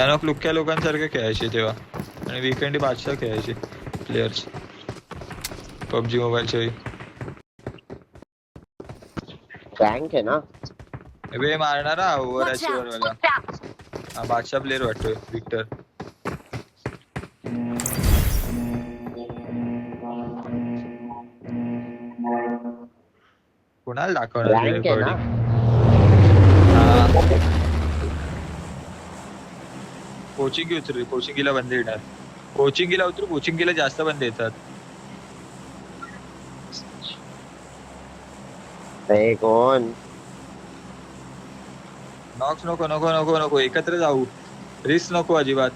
भयानक लुक्या लोकांसारखे खेळायचे तेव्हा आणि वीकेंडी बादशाह खेळायचे प्लेयर्स पबजी मोबाईलचे. रँक आहे ना वे मारणारा ओव्हर Watch अचिव्हर out. वाला. हा बादशाह प्लेअर वाटतोय विक्टर. कोणाला दाखवणार रँक आहे रेकॉर्डिंग? ना कोचिंग उतरू, कोचिंगला बंद येणार. कोचिंगला उतरू, कोचिंगला जास्त बंद येतात. हे कोण नॉक्स नको नको नको नको एकत्र जाऊ. रिस्क नको अजिबात.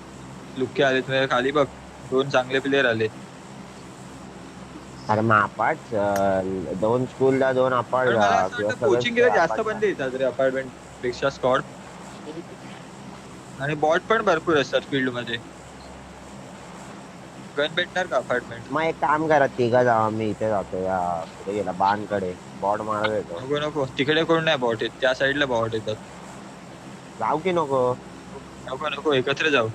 लुक्के आलेत म्हणजे खाली बघ 2 चांगले प्लेयर आले. अरे मग अपार्ट 2 स्कूलला 2 अपार्ट कोचिंगला जास्त बंद येतात रे अपार्टमेंट पेक्षा स्क्वॉड. आणि बॉट पण भरपूर असतात फील्ड मध्ये. गन भेटणार का अपार्टमेंट? मग एक काम करा तिघा जावा मी इथे जातो या पुढे गेला बाणकडे बॉट मारत येतो. नको नको तिकडे कोण नाही बॉट येत त्या साईडला बॉट येतात. जाऊ की नको नको नको एकत्र जाऊ.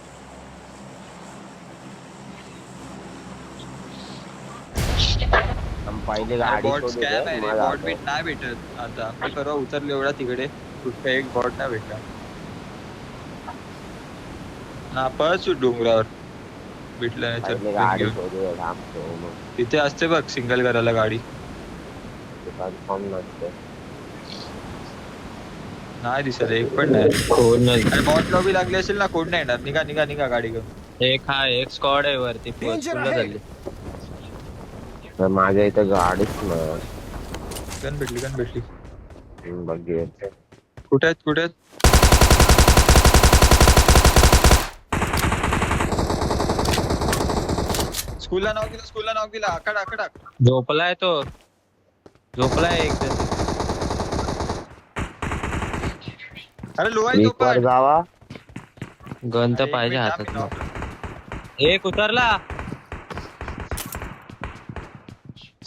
पहिली गाडी बॉट शोधू स्कॅम दे, आहे मग रे. बॉट जातो. बीट नाही भेटत आता. मी परवा उतरलो एवढा तिकडे कुठे एक बॉट नाही भेटला. हा पळत डोंगरावर भेटलं नाही पहिली तर गाडी घेऊन. शोधू दे, थांबतो मग तिथे असते बघ सिंगल करायला गाडी. कन्फर्म नसते. नाही दिसत एक पण नाही. कोण नाही. आणि बॉट लॉबी लागली असेल ना कोण नाही येणार. निघा निघा निघा गाडी घेऊन. एक स्क्वॉड आहे वरती पोस्टला चालली. तर माझ्या इथं गाडीच ना गन भेटली. बघ कुठे आहेत कुठे आहेत? स्कूलला नाव दिला आकड आकड. झोपलाय तो एक जण. अरे लो आहे तो वर पण. जावा गन तर एक पाहिजे मिनिट, हातात. आम्ही knock. एक उतरला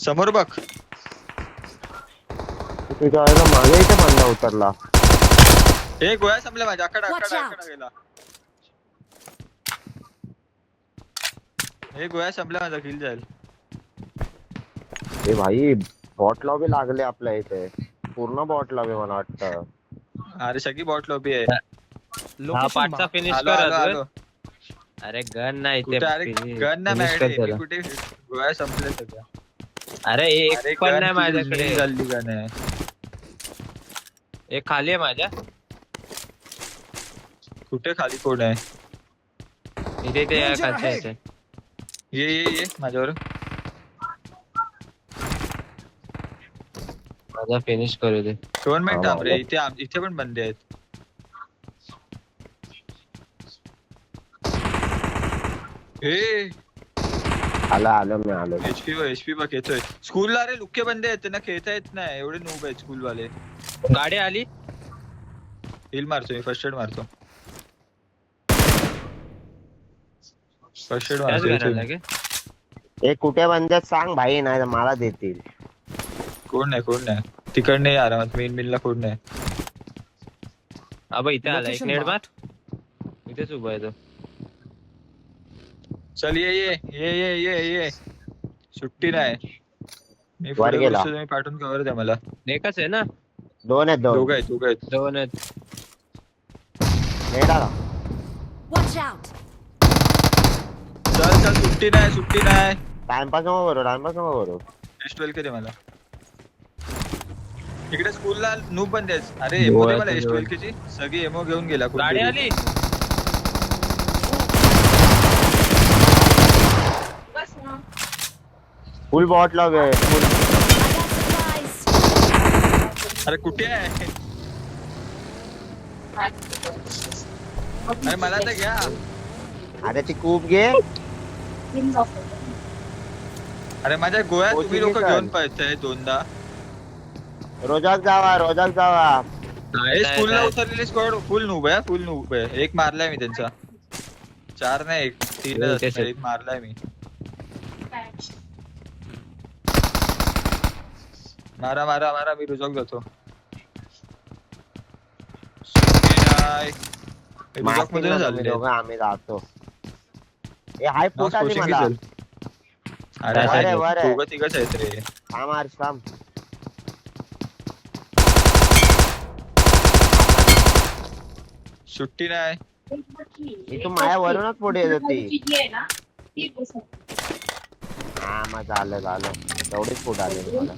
समोर बघ. तुझ्या वेळेला माझ्या इथे बंदा उतरला. एक गोळ्या संपल्या माझ्या आकड Watch out. आकड गेला. एक गोळ्या संपल्या माझा किल जाईल. ए भाई बॉट लॉबी लागले आपल्या इथे पूर्ण बॉट लॉबी मला वाटतं. अरे सगळी बॉट लॉबी आहे. हा पाठचा फिनिश आलो कर आलो अजून. आलो. अरे गन नाही कुठे अरे गन नाही माझ्याकडे. मी कुठे गोळ्या संपल्या सगळ्या. अरे एक पण नाही माझ्याकडे. जल्दी गन आहे. एक खाली आहे माझ्या. कुठे खाली कोण आहे? इथे ते खालच्या इथे. ये माझ्यावर. माझा फिनिश करू दे. 2 मिनिट थांब रे. इथे पण बंदे आहेत. ए आलो मी आलो. एचपी बघ येतोय. स्कूलला रे लुक्के बंदे आहेत त्यांना खेळता येत नाही. एवढे नूब आहेत स्कूल वाले. गाडी आली. हिल मारतो मी. फर्स्ट एड मारतो. फर्स्ट एड त्याच घराला मारतो. का? ए कुठे बंद सांग भाई नाही तर मला देतील. कोण नाही तिकडने आरामात. मेन मिलला कोण नाही. अबे इथे आला एक नेट मार. इथेच उभा आहे तो. चल ये सुट्टी नाही. मी वर पुढे गेला. बसतो, तुम्ही पाठवून कवर द्या मला. एकच आहे ना. 2 आहेत 2. दोघं आहेत. दोन आहेत. नेट आला. Watch out. चल सुट्टी नाही. टाइमपास नको करू. S12 के दे मला. इकडे स्कूलला नूब बंदे आहेत. अरे हो, एमो दे मला आहे S12 ची. सगळी एमो घेऊन गेला गाडी कोणतरी. आली. फुल बॉट लॉबी आहे full. I got supplies. अरे कुठे आहे? अरे मला तर घ्या. अरे ती खूप घे. अरे माझ्या गोळ्या तुम्ही कोचिंग लोक घेताय. घेऊन पाहिजे 2दा. रोजाक जावा. स्कूलला उतरलेली स्क्वॉड फुल नूब आहे. एक मारलाय मी त्यांचा. 4 नाही 3 एक मारलाय मी. मारा मी रुजक जातो. ब्लॉक मारतील ना मध्ये तुम्ही झाले. दोघं, आम्ही जातो. ए हाय पोट आली मला. अरे काय हाय, रे, वर आहे. दोघं तिघच आहेत रे. थांब हर्ष थांब. सुट्टी नाही. इथून मायावरूनच पुढे येत होती. हा मग झालं झालं, तेवढीच फुट आली मला.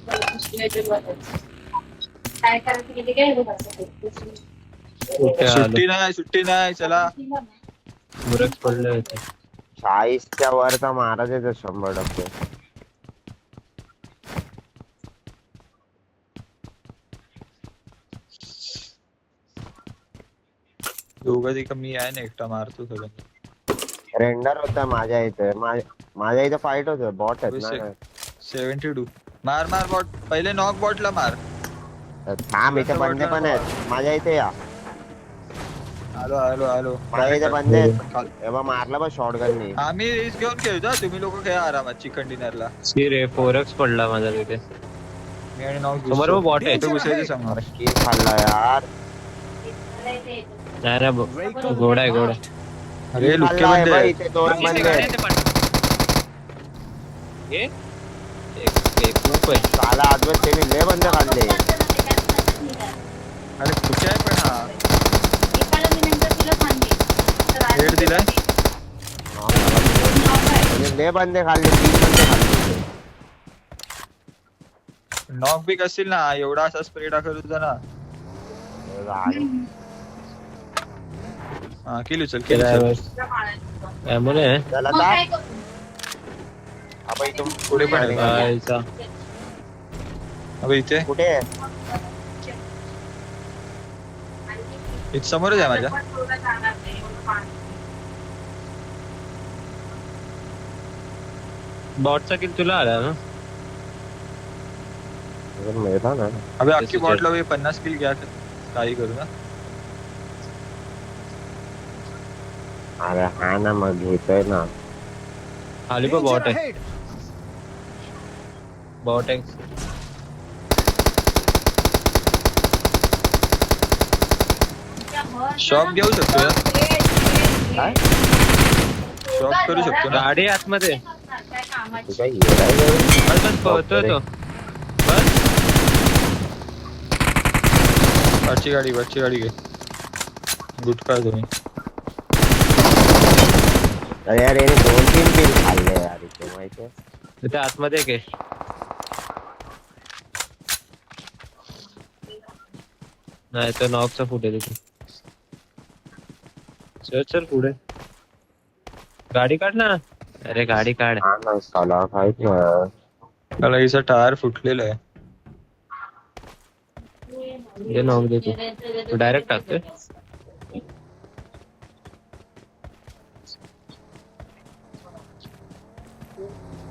कुठे आलो सुट्टी नाही, सुट्टी नाही, चला. बुरक पडले होते. 40च्या वर तर महाराज येतो 100%. दोघं तिघं मी आहे ना, एकटा मारतो सगळं. रेंडर होता माझ्या इथे, माझ्या इथे फाईट होत. बॉट आहेत ना. 72. मार मार बॉट, पहिले नॉक बॉटला मार. थांब, इथे बंदे पण आहेत माझ्या इथे. या आलो आलो आलो. माझ्या इथे बंदे आहेत. तेव्हा मारला बा शॉटगननी. आम्ही रिस्क घेऊन खेळतो, तुम्ही लोक खेळा आरामात चिकन डिनरला. रे 4x पडला माझा तिथे. मी आणि नॉक समोर बॉट आहे. तो घुसायचं समोर. की खाल्ला यार. नाही रे, घोडा आहे घोडा. अरे लुक्के खाल्ला आहे बंदे बा, आहेत. इथे 2 बंदे आहेत. खूप आहे. साला आजवर त्यांनी लय बंदे खाल्ले. अरे कुठे आहे पण हा? हेड दिलाय. त्यांनी लय बंदे खाल्ले, 3 बंदे खाल्ले. नॉक बी असतील ना, एवढा असा स्प्रे टाकत होता ना. हा किल उचल, किल उचल. चला आता. अबे इथून पुढे पण आहे. जायचा. अबे इथे कुठे आहे? इथे समोरच आहे माझ्या. बॉटचा किल तुला आला ना. मेला ना. अबे अख्खी बॉटला 50 किल घ्या, काही करू ना. अरे हा ना, मग घेतोय ना. खाली पण बॉट आहे. बॉट आहे. शॉप घेऊ शकतो यार. काय? शॉप करू शकतो ना. गाडी आतमध्ये. तू काय येडाय? बस पळतोय तो. बस वरची गाडी घे. गुटखा तुम्ही. अरे यार, याने 2-3 किल खाल्ले यार इथे, माहितीये. तिथे आतमध्ये घे. नाही तर नॉकचा फुट आहे तिथे. चल पुढे. गाडी काढ ना. अरे गाडी काढ. हा ना साला, काय मला हिचा टायर फुटलेला आहे. हे नॉक देतो. तू डायरेक्ट टाकतोय.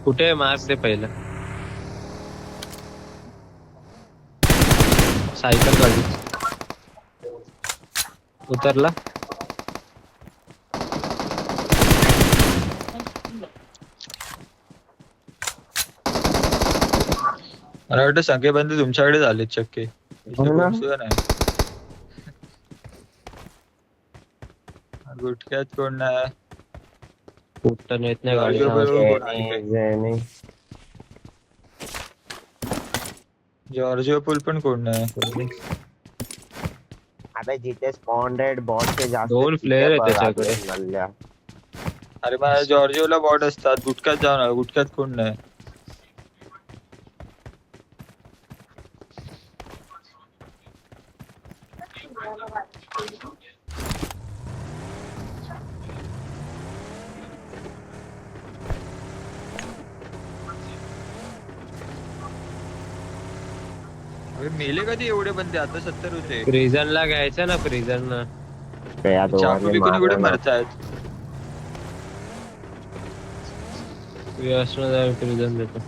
कुठे मार्क दे पहिलं. सायकल काढली. उतरला. मला वाटतं सगळे बंद तुमच्याकडे झाले चक्के. हो ना. सुद्धा नाही. गुटख्यात कोण नाही. उठता येत नाही गाडी. जॉर्जिओ पूल पण कोण नाही. आता जिथे स्पॉन्डेड बॉटचे जास्त 2 प्लेयर आहेत त्याच्याकडे. गल्ल्या. अरे माझ्या जॉर्जिओला बॉट असतात. गुटख्यात जाऊन गुटख्यात कोण नाही. अरे मेले कधी एवढे बंदे, आता 70 होते. प्रिझनला घ्यायचं ना. प्रिझनला ते या चाकू दोघांनी बिकून एवढे मारलं ना. मरतायत. प्रिझन देतो.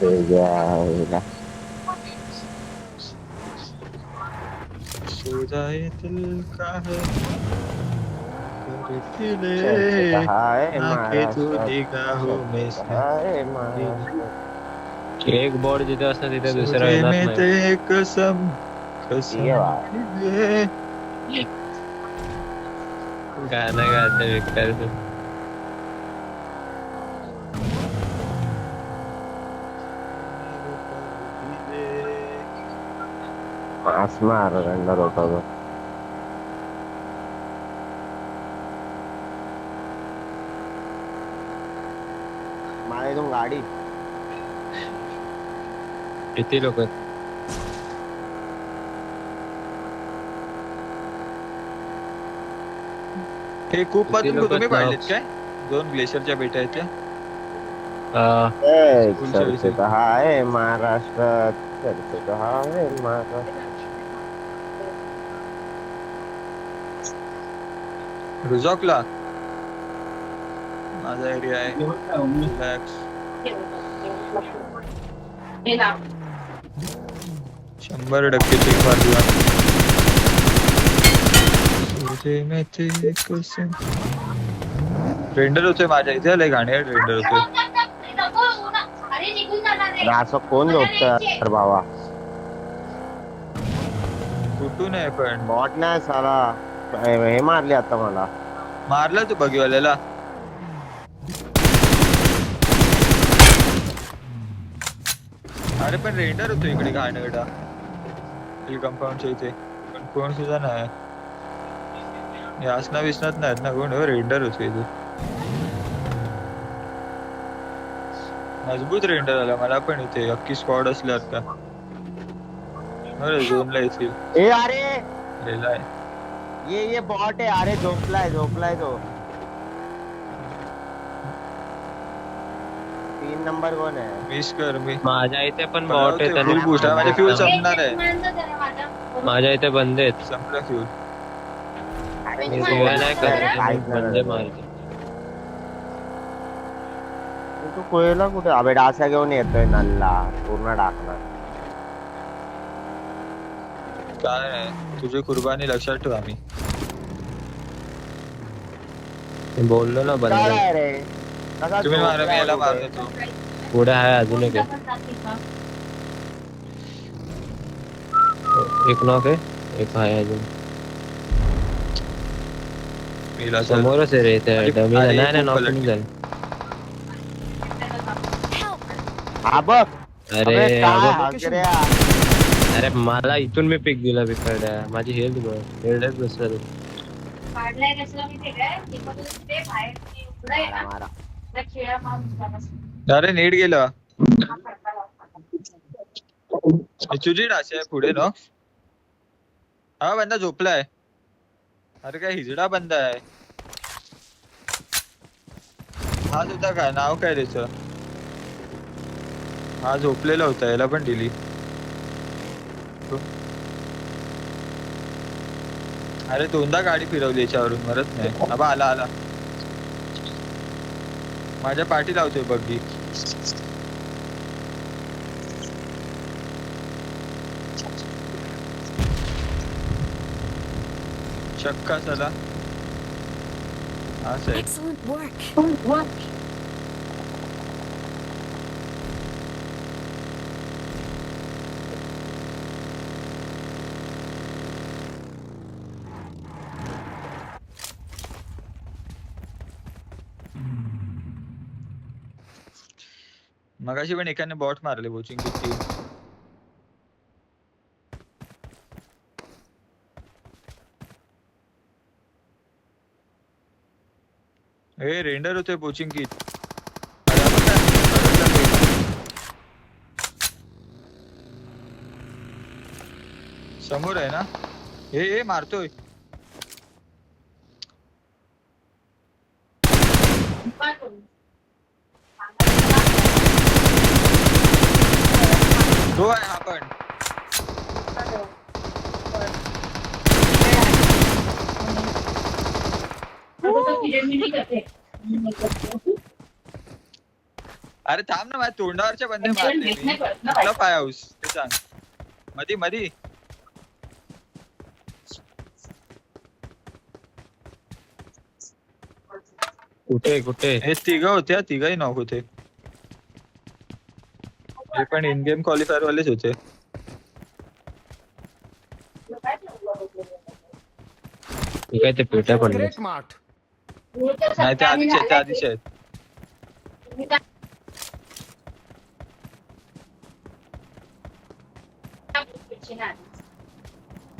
ते जायला. सुजाए दिल का है दिले हाय आंखें तू निगाहों में से. हाय महाराष्ट्र. एक बोर्ड जिथे असतं तिथे दुसरा तुझे येणार में नाही. ते कसम ठीक आहे बा. कसम गाणं गाते विकायचं. असणार रंडर होता तो. मला इथून गाडी किती लोक हे खूप किती मधून लोकं तुम्ही नाव- पाहिलेत काय 2 ग्लेशियरच्या बेट्या आहेत त्या चर्चेत आहे महाराष्ट्रात. चर्चेत आहे महाराष्ट्र. रुझॉकला माझा एरिया आहे रिलॅक्स 100% पिक मारला तुझे में ते कसम रेंडर होतोय माझ्या इथे लय गाणे रेंडर होतोय अरे असं कोण झोपतं तर भावा. कुठून आहे पण बॉट नाही साला. हे मारले आता मला. मारला तू बगीवाल्याला अरे पण रेंडर होतो इकडे घाणेरडा हिल कंपाऊंडच्या इथे पण कोण सुद्धा नाही यासना विसनत नाहीत ना कोण रेंडर होतो इथे मजबूत रेंडर आला मला पण इथे अख्खी स्क्वॉड असल्यावर का अरे झोनला येतील ए अरे रेलाय ये बॉट आहे. अरे झोपलाय तो. 3 नंबर कोण आहे. मिस कर मी माझ्या इथे पण बॉट आहे फुल बूस्ट आहे माझे फ्यूल संपणार आहे माझ्या इथे बंद आहेत. संपलं फ्यूल मी गोळ्या नाही करत काहीच नाही बंदे करत. मारते. तू कोयला कुठे अबे डासा घेऊन येतोय नल्ला पूर्ण टाकणार. काय नाही तुझी कुर्बानी लक्षात ठेव आम्ही मी बोललो ना बंद. काय आहे रे कसा तुम्ही मारा मी याला झोपलाय मार कुठे? देतो पुढे आहे अजून एक आहे. एक नॉक आहे एक आहे अजून मेला सर समोरच आहे रे इथे अरे, डमी अरे, नाही खूप नॉक पलटली. झालं. Help! हा बघ. अरे अबे काय अगं, हगऱ्या. अरे मला इथून मी पिक दिला बिकडा माझी हेल्थ बघ हेल्थ बसल. काढलाय कसला माहितीये काय ते पण ते बाहेर ते उघडं आहे ना मारा. त्या खेळा मारून अरे नीट गेलं तुझी डास आहे पुढे ना हा बंदा झोपलाय अरे काय हिजडा बंदा आहे हा सुद्धा काय नाव काय त्याच हा झोपलेला होता याला पण दिली अरे 2दा गाडी फिरवली याच्यावरून मरत नाही आबा आला माझ्या पाठी लावतोय बग्गी चक्का चला हा साहेब Excellent work. मगाशी पण एकाने बॉट मारले बोचिंग किती ए रेंडर होते बोचिंग की समोर आहे ना हे मारतोय तो आहे हा पण अरे थांब ना माझ्या तोंडावरच्या बंदे मारले मी कुठला फाय हाऊस ते सांग मधी कुठे हे तिघ होते तिघही नॉक होते ते पण इन गेम क्वालिफायर वालेच होते. मी काय ते पेट्या पडले. Great Mart. नाही ते आधीचे आहेत, ते आधीचे आहेत.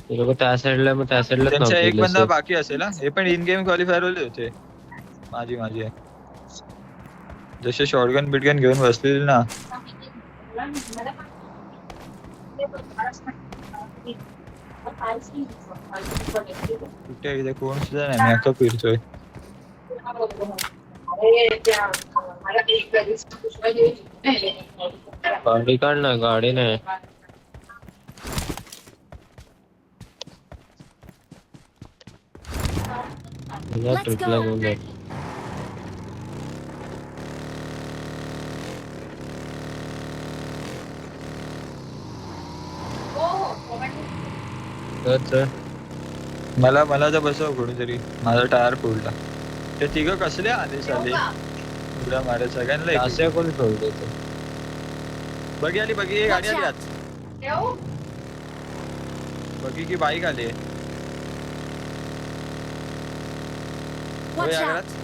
ते लोक त्या साईडला, मग त्या साईडलाच त्यांचा एक बंदा नव्हते. बाकी असेल हा. हे पण इन गेम क्वालिफायर वाले होते. माझी जसे शॉटगन बिटगन घेऊन बसलेले ना. कुठे इथे कोण सुद्धा नाही, मी अख्खा फिरतोय. गाडी काढ ना, गाडी नाही. तुझ्या Let's ट्रिपला go. घेऊन जाईल. तर मला तर बसव कोणीतरी, माझा टायर फुलला. ते तिघं कसले आले साले उड्या मारे सगळ्यांना एक- असे कोण सोडले ते? बघी आली, बघी गाडी Watch आली out. आत. बघी की बाईक आली. Watch या out. घरात.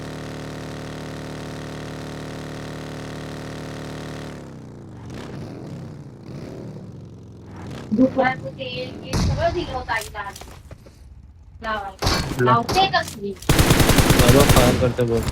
दुपारचं ते सगळं दिलं होतं आईला लावायला. लावते कसली बाबा फायर करतो बघ.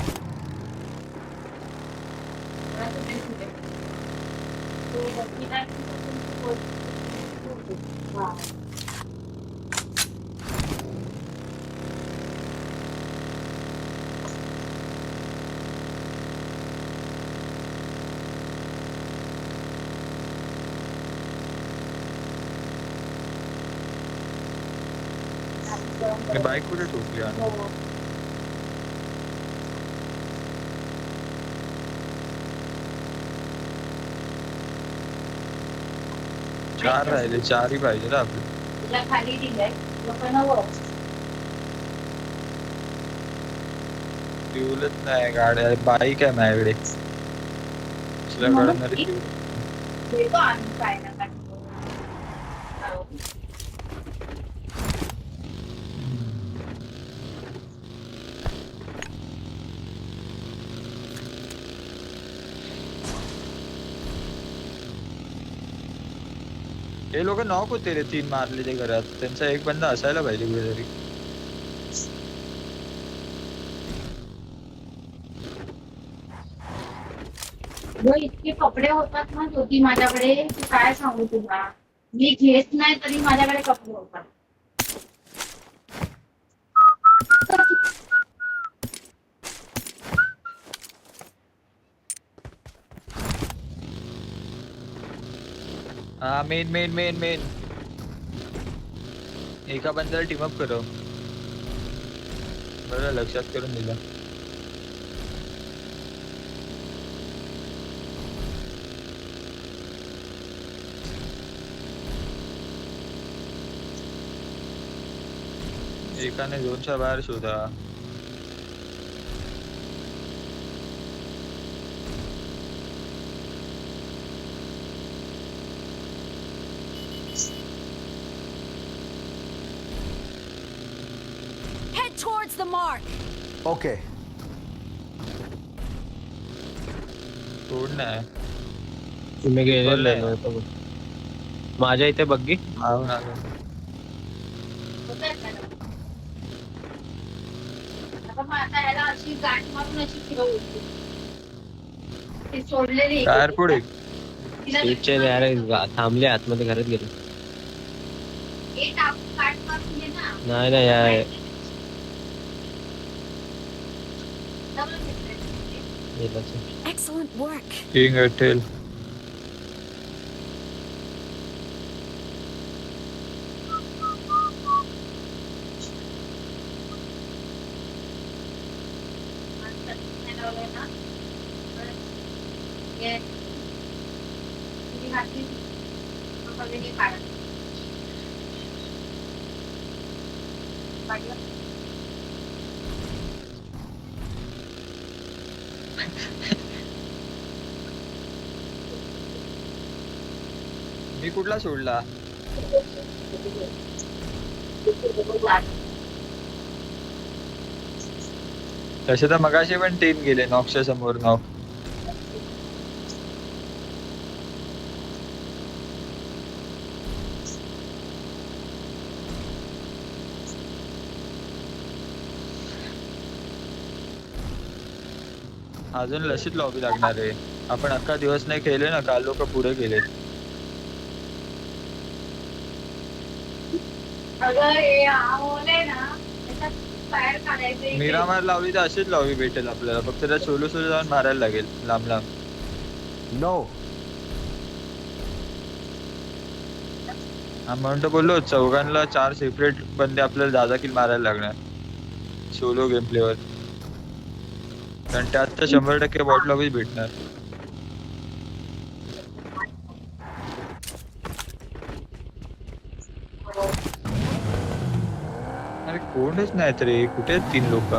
मी बाईक कुठे ठोकली आणि चार राहिले, चारही पाहिजे ना आपले. तुझ्या खाली दिलंय लोकांना वर. फ्युलच नाही गाड्या, बाईक आहे माझ्याकडे. दुसऱ्याकडे तरी fuel. देतो आम्ही काय ना काय. हे लोक नॉक होते रे, 3 मारले ते घरात. त्यांचा एक बंदा असायला पाहिजे कुठेतरी. व इतके कपडे होतात ना ज्योती माझ्याकडे, की काय सांगू तुला. मी घेत नाही तरी माझ्याकडे कपडे होतात. हा मेन एका बंदाला टीम अप करव. बरं लक्षात करून दिलं. एकाने 2च्या बाहेर शोधा. Head towards the mark. Okay. कोण नाही. तुम्ही गेलेले नव्हतं बघ. माझ्या इथे बघी आहो ना. होतात ना. आता मग आता ह्याला अशी गाठ मारून अशी फिरवू. ते सोडलेली टायर पुढे. तिला सीटचे यार थांबले आतमध्ये, घरात गेले. एक गाठ मारून घे ना. नाही नाही यार, डबल घेतलंय. गेलं असेल. Excellent work. King Airtel. लावलंय ना. हे तुम्ही घातली पहिले काढा. काढलं. मी कुठला सोडला? तसे तर मगाशी पण 3 गेले नॉकच्या समोर नॉक. अजून लशीत लॉबी लागणार आहे. आपण अख्खा दिवस नाही खेळले ना, काल लोक पुढे गेले. मिरामार लावली तर अशीच लॉबी भेटेल आपल्याला, फक्त त्या सोलो सोलो जाऊन मारायला लागेल लांब लांब. नो म्हणून तर बोललो चौघांना 4 सेपरेट बंदे आपल्याला दादा किल मारायला लागणार सोलो गेम प्लेवर. कारण त्यात तर 100% बॉट लॉबी भेटणार. अरे कोणच नाहीत रे, कुठे आहेत 3 लोक?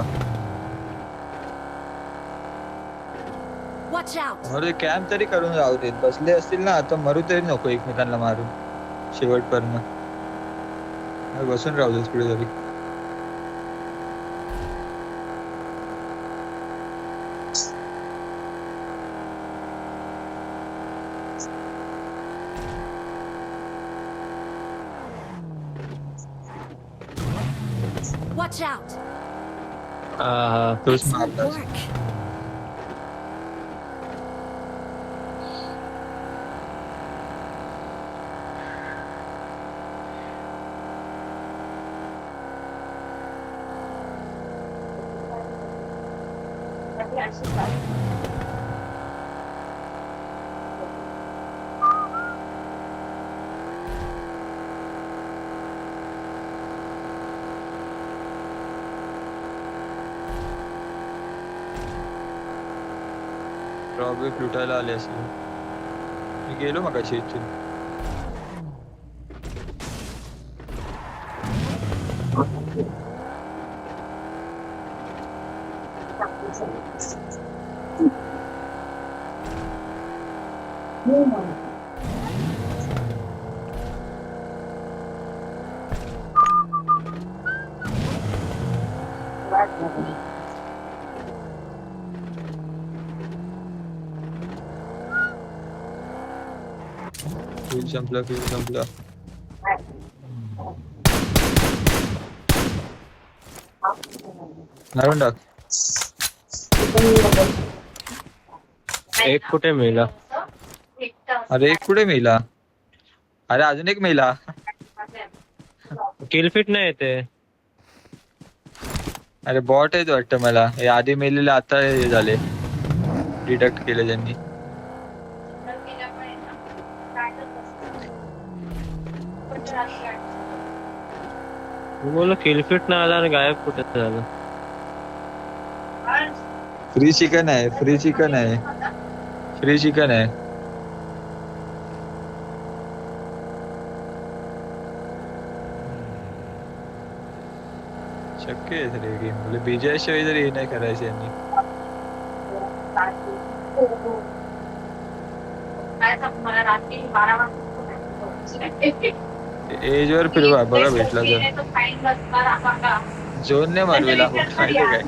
Watch out! अरे कॅम्प तरी करून राहू देत. बसले असतील ना आता, मरू तरी नको एकमेकांना मारून शेवटपर्यंत. बसून राहू देत पुढे तरी. Watch out! तोच Excellent मारला. work. प्रॉब्लेम लुटायला आले असेल. मी गेलो मगाशी इथून. फ्यूल संपला. मारून टाक. एक कुठे मेला? अरे एक कुठे मेला? अरे अजून एक मेला. किल फिट नाही येते. अरे बॉट आहेत वाटतं मला. हे आधी मेलेले आता हे झाले, डिडक्ट केले त्यांनी. बोल किल फिट नाही आला आणि गायब कुठे झालं? फ्री चिकन आहे. शक्य आहे रे गेम. म्हणजे बीजे शिवाय जरी हे नाही करायचं यांनी. एज वर फिरवा बघा भेटला तर. झोन ने मारलेला माहिती काय?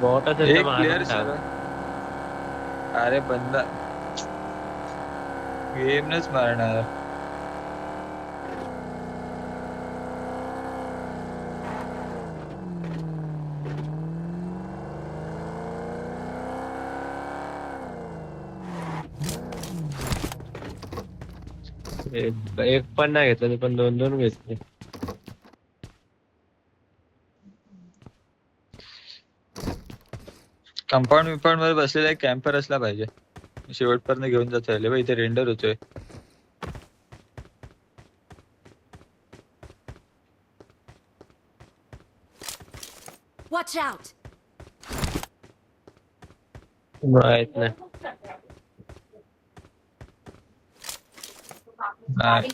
बॉट असेल एक तर प्लेअर मारून टाक. अरे बंदा गेमनच मारणार. एक पण नाही घेतलं, पण 2-2 घेतले. कंपाऊंड वर बसलेला एक कॅम्पर असला पाहिजे, शेवटपर्यंत घेऊन जाता येईल. इथे रेंडर होतोय. Watch out! माहित नाही. नाही.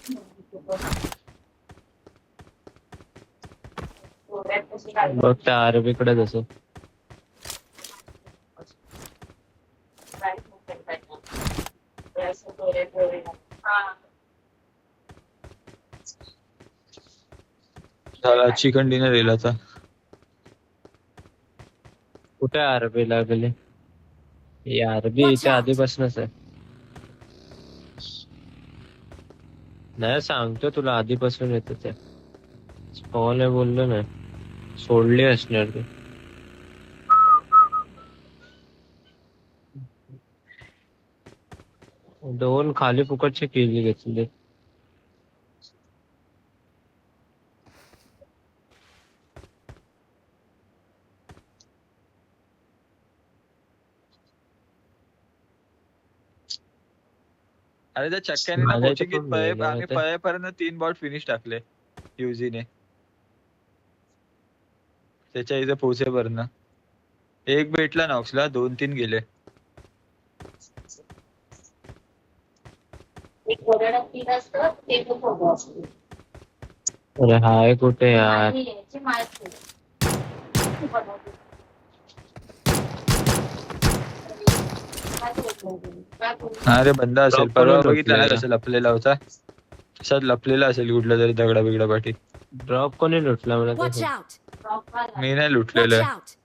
काढलं. बघ त्या आरबी कडेच असं. हा. झाला चिकन डिनर येईल आता. कुठे आरबी लागले? ही आरबी Watch इथे out. आधीपासूनच आहे. नाही सांगतो तुला आधीपासून येतं ते. स्पॉन आहे बोललो ना. सोडली असणार ते. दोन खाली फुकटचे केली घेतले. अरे त्या चक्क्याने ना माझ्या इथे पोचिंगीत पण मिळेल आम्ही ते. पळेपर्यंत 3 बॉट फिनिश टाकले युजीने. त्याच्या इथे पोहोचेपर्यंत एक भेटला नॉक्सला, 2-3 गेले. एक कोरडं पीठ असतं ते खूप हवं असतं. अरे हाय कुठे यार? आणि याची माहिती बनवते. काय बोलतो? काय बोलतो? अरे बंदा असेल, Drop परवा करून बघितला ना लुटलेला. कसं लपलेला होता. तसाच लपलेला असेल कुठल्या तरी दगडा बिगडा पाठी. ड्रॉप कोणी लुटला मला Watch ते? out. Drop मारा. मी नाही Watch लुटलेलं. out.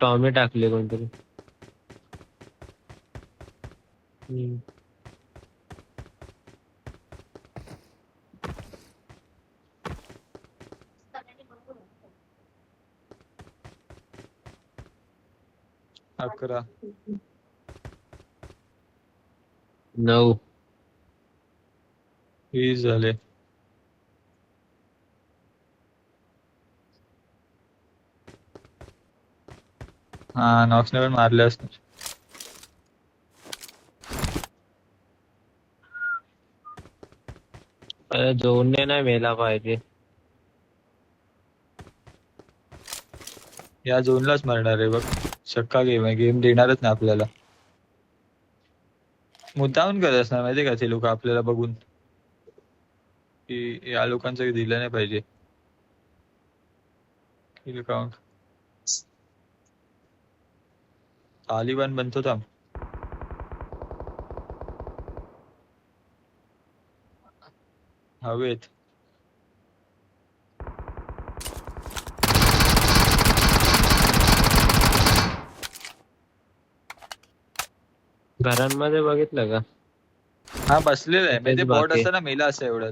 टॉमी टाकले कोणतरी. हम्म. सगळ्यांनी बरोबर आहे. 11 9 20 झाले. हा नॉक्सने पण मारले असणार. अरे जोडणे नाही मेला पाहिजे. या झोनलाच मारणार आहे बघ. शक्का गेम आहे, गेम देणारच नाही आपल्याला. मुद्दामून करत असणार माहितीये का ते लोक आपल्याला बघून, की या लोकांचं दिलं नाही पाहिजे किल काउंट. तालिबान बनतो थांब. हवेत घरांमध्ये बघितलं का? हा बसलेला आहे. म्हणजे तेच बॉट बाकी. असतं ना मेला असं एवढं.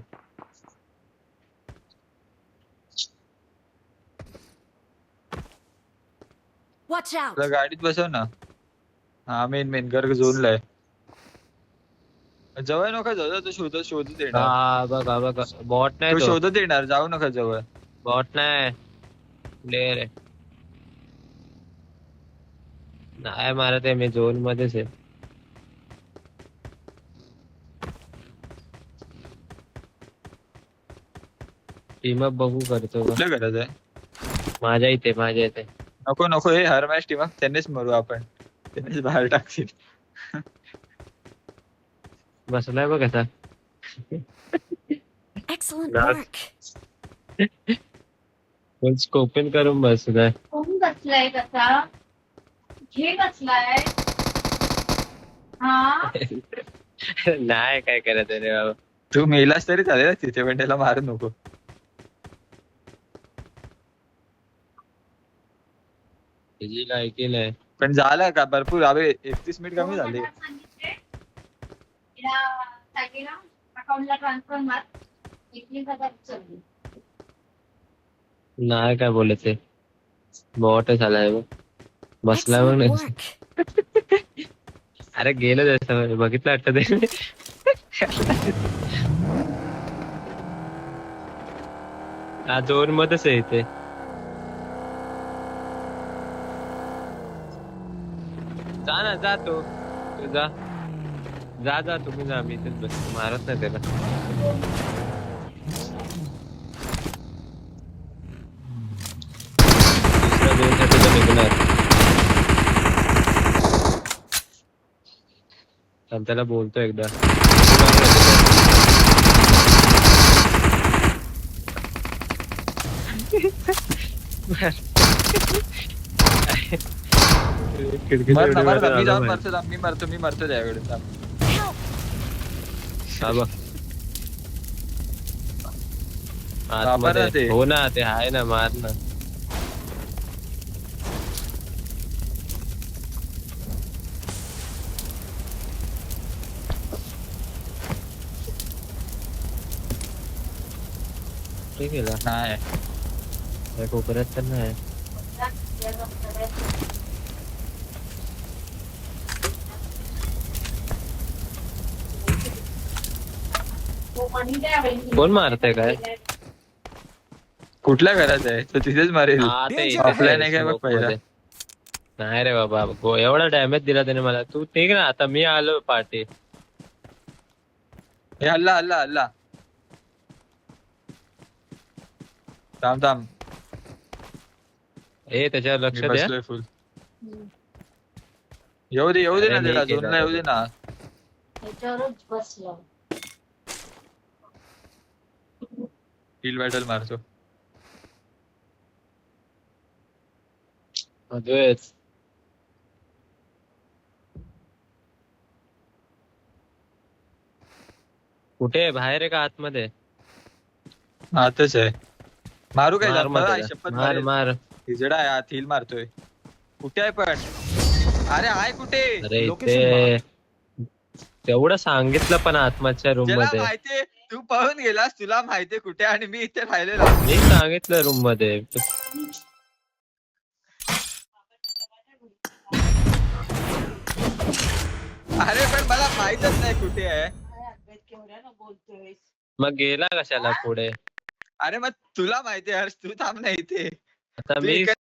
Watch out. तुला गाडीत बसव ना. हा मेन घर झोनला आहे. जवळ नका जाऊ, तो शोधत येणार. हा बघा बॉट नाही तो तो. शोधत येणार, जाऊ नका जवळ. बॉट नाही प्लेअर आहे. नाही मारत आहे मी, झोन मध्येच आहे. टीम अप बघू करतो का? कुठल्या घरात आहे? माझ्या इथे नको हे हर मॅच टीम त्यांनीच मरू आपण. त्यांनीच बाहेर टाकतील. बसलाय बघ आता. Excellent Nice. work. फुल स्कोपिंग करून बसलाय. कोण बसलाय कसा? घे बसलाय. हा नाही काय करत रे बाबा. तू मेलास तरी चालेल ना तिथे, पण त्याला मारू नको. त्याची काय केलंय? पण झालं का भरपूर? अबे 31 मिनिट कमी झाले. अकाउंटला ट्रान्सफर मार. 21,000 चलली. नाही काय बोलत आहे. बॉट झालाय बघ. बसलाय बघ Excellent नाही. work. अरे गेलं त्याचं बघितलं वाटतं ते. हा झोन मध्येच आहे इथे. जा ना जा तू जा तुम्ही जा. मी इथेच बसतो, मारत नाही त्याला. दुसऱ्या झोनसाठी तो निघणार. थांब, त्याला बोलतो एकदा. खिडकीच्या मर ना उडी मर ना मारून मी आलो जाऊन बाहेर. मरतो मी मरतो त्यावेळेस हा बघ. वापर ना ते. आतमध्ये हो ना, ते आहे ना, मार ना. कुठे गेला? नाही त्या कोपऱ्यात तर नाही. कोण मारतंय काय? कुठल्या घरात आहे तो तिथेच मारेल हा, ते इथे ऑफलाईन आहे काय बघ smoke पहिला मध्ये. नाही रे बाबा, एवढा डॅमेज दिला त्याने मला. तू ठीक ना, आता मी आलो पार्टी. हे हल्ला हल्ला हल्ला थांब थांब ए त्याच्यावर लक्ष मी द्या. बसलोय फुल येऊ दे अरे ना नाही त्याला केलं झोनला येऊ दे ना त्याच्यावरच बसलो. हिल बॅटल मारतो अद्वैत. कुठे आहे? बाहेर आहे का आतमध्ये? आताच आहे मारू काय मार जात मग मला? त्याला. शपथ मार मार. हिजडा आहे आत हिल मारतोय कुठे आहे पण अरे आहे कुठे अरे लोकेशन ते तेवढं सांगितलं पण आत्माच्या रूम ज्याला मध्ये. माहितीये तू पळून गेलास तुला माहितीये कुठे आणि मी इथे राहिलेलो मी सांगितलं रूम मध्ये. अरे पण मला माहितच नाही कुठे आहे मग गेला कशाला पुढे? अरे मग तुला माहितीये हर्ष तू थांब ना इथे आता तू मी इकडे